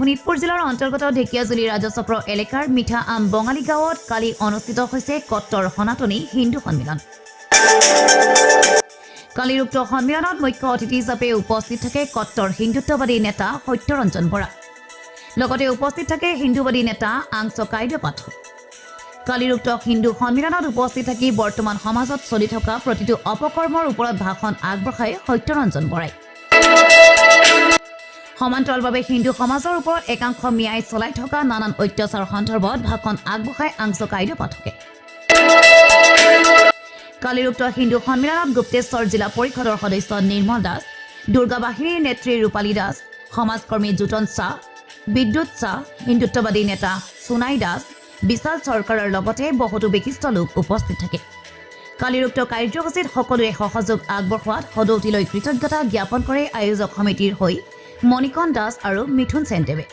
শোণিতপুৰ জিলাৰ অন্তৰ্গত ঢেকিয়াজুলি ৰাজচক্ৰ এলেকাৰ মিঠা আম বঙালী গাঁৱত কালি অনুষ্ঠিত হৈছে কট্টৰ সনাতনী হিন্দু সন্মিলন। কালিৰ উক্ত সন্মিলনত মুখ্য অতিথি হিচাপে উপস্থিত থাকে কট্টৰ হিন্দুত্ববাদী নেতা সত্যৰঞ্জন বৰা। লগতে উপস্থিত থাকে হিন্দুবাদী নেতা আংশকাইদ পাঠক। কালিৰ উক্ত হিন্দু সন্মিলনত উপস্থিত থাকি বৰ্তমান সমাজত চলি থকা প্ৰতিটো অপকৰ্মৰ ওপৰত ভাষণ আগবঢ়ায় সত্যৰঞ্জন বৰাই। সমান্তৰালভাৱে হিন্দু সমাজৰ ওপৰত একাংশ মিয়াই চলাই থকা নানান অত্যাচাৰ সন্দৰ্ভত ভাষণ আগবঢ়ায় আংশকাইদ পাঠকে। কালিৰ উক্ত হিন্দু সন্মিলনত গুপ্তেশ্বৰ জিলা পৰিষদৰ সদস্য নিৰ্মল দাস, দুৰ্গা বাহিনীৰ নেত্ৰী ৰূপালী দাস, সমাজকৰ্মী জোটন শ্বাহ, বিদ্যুৎ শ্বাহ, হিন্দুত্ববাদী নেতা সোনাই দাস, বিশাল চৰকাৰৰ লগতে বহুতো বিশিষ্ট লোক উপস্থিত থাকে। কালিৰ উক্ত কাৰ্যসূচীত সকলোৱে সহযোগ আগবঢ়োৱাত সদৌতিলৈ কৃতজ্ঞতা জ্ঞাপন কৰে আয়োজক সমিতিৰ হৈ মণিকণ দাস আৰু মিথুন সেনদেৱে।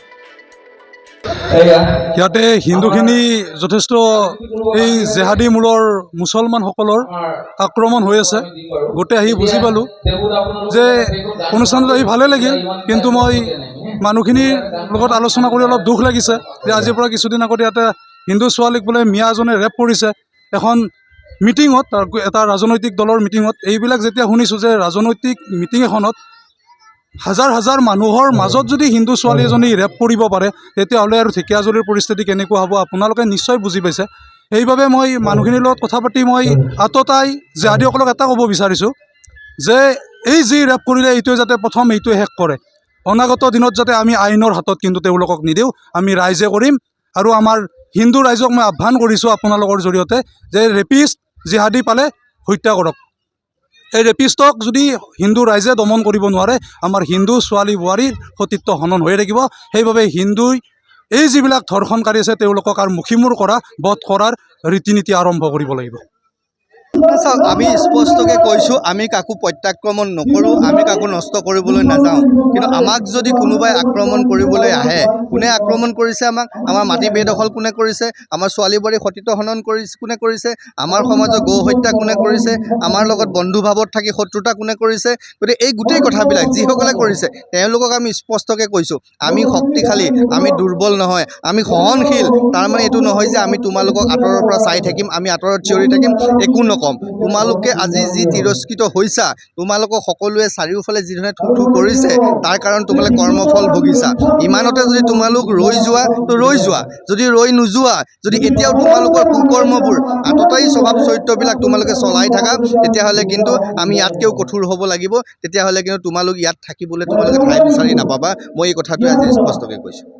ইয়াতে হিন্দুখিনি যথেষ্ট এই জেহাদী মূলৰ মুছলমানসকলৰ আক্ৰমণ হৈ আছে। গোটেই আহি বুজি পালোঁ যে অনুষ্ঠানটো আহি ভালেই লাগিল, কিন্তু মই মানুহখিনিৰ লগত আলোচনা কৰি অলপ দুখ লাগিছে যে আজিৰ পৰা কিছুদিন আগতে ইয়াতে হিন্দু ছোৱালীক বোলে মিয়া এজনে ৰেপ কৰিছে এখন মিটিঙত, এটা ৰাজনৈতিক দলৰ মিটিঙত। এইবিলাক যেতিয়া শুনিছোঁ যে ৰাজনৈতিক মিটিং এখনত হাজাৰ হাজাৰ মানুহৰ মাজত যদি হিন্দু ছোৱালী এজনী ৰেপ কৰিব পাৰে, তেতিয়াহ'লে আৰু ঢেকিয়াজুলিৰ পৰিস্থিতি কেনেকুৱা হ'ব আপোনালোকে নিশ্চয় বুজি পাইছে। সেইবাবে মই মানুহখিনিৰ লগত কথা পাতি মই আততাই জেহাদীসকলক এটা ক'ব বিচাৰিছোঁ যে এই যি ৰেপ কৰিলে এইটোৱে যাতে প্ৰথম এইটোৱে শেষ কৰে। অনাগত দিনত যাতে আমি আইনৰ হাতত কিন্তু তেওঁলোকক নিদিওঁ, আমি ৰাইজে কৰিম। আৰু আমাৰ হিন্দু ৰাইজক মই আহ্বান কৰিছোঁ আপোনালোকৰ জৰিয়তে যে ৰেপিষ্ট জেহাদী পালে হত্যা কৰক। এই ৰেপিষ্টক যদি হিন্দু ৰাইজে দমন কৰিব নোৱাৰে, আমাৰ হিন্দু ছোৱালী বোৱাৰীৰ সতীত্ব হনন হৈয়ে থাকিব। সেইবাবে হিন্দুই এই যিবিলাক ধৰ্ষণকাৰী আছে তেওঁলোকক আৰু মুখিমূৰ কৰা, বধ কৰাৰ ৰীতি নীতি আৰম্ভ কৰিব লাগিব। চাওক, আমি স্পষ্টকৈ কৈছোঁ, আমি কাকো প্ৰত্যাক্ৰমণ নকৰোঁ, আমি কাকো নষ্ট কৰিবলৈ নাযাওঁ। কিন্তু আমাক যদি কোনোবাই আক্ৰমণ কৰিবলৈ আহে, কোনে আক্ৰমণ কৰিছে আমাক? আমাৰ মাটি বেদখল কোনে কৰিছে? আমাৰ ছোৱালী বোৱাৰী সতীত্ব হনন কোনে কৰিছে? আমাৰ সমাজৰ গৌ হত্যা কোনে কৰিছে? আমাৰ লগত বন্ধুভাৱত থাকি শত্ৰুতা কোনে কৰিছে? গতিকে এই গোটেই কথাবিলাক যিসকলে কৰিছে তেওঁলোকক আমি স্পষ্টকৈ কৈছোঁ, আমি শক্তিশালী, আমি দুৰ্বল নহয়, আমি সহনশীল। তাৰমানে এইটো নহয় যে আমি তোমালোকক আঁতৰৰ পৰা চাই থাকিম, আমি আঁতৰত চিঞৰি থাকিম, একো নকওঁ। তোমালোকে আজি যি তিৰস্কৃত হৈছা, তোমালোকক সকলোৱে চাৰিওফালে যিধৰণে থু কৰিছে, তাৰ কাৰণ তোমালোকে কৰ্মফল ভুগিছা। ইমানতে যদি তোমালোক ৰৈ যোৱা তো ৰৈ যোৱা, যদি ৰৈ নোযোৱা, যদি এতিয়াও তোমালোকৰ কুকৰ্মবোৰ আততায়ী স্বভাৱ চৰিত্ৰবিলাক তোমালোকে চলাই থাকা, তেতিয়াহ'লে কিন্তু আমি ইয়াতকৈও কঠোৰ হ'ব লাগিব। তেতিয়াহ'লে কিন্তু তোমালোক ইয়াত থাকিবলৈ তোমালোকে ঠাই বিচাৰি নাপাবা। মই এই কথাটোৱে আজি স্পষ্টকৈ কৈছোঁ।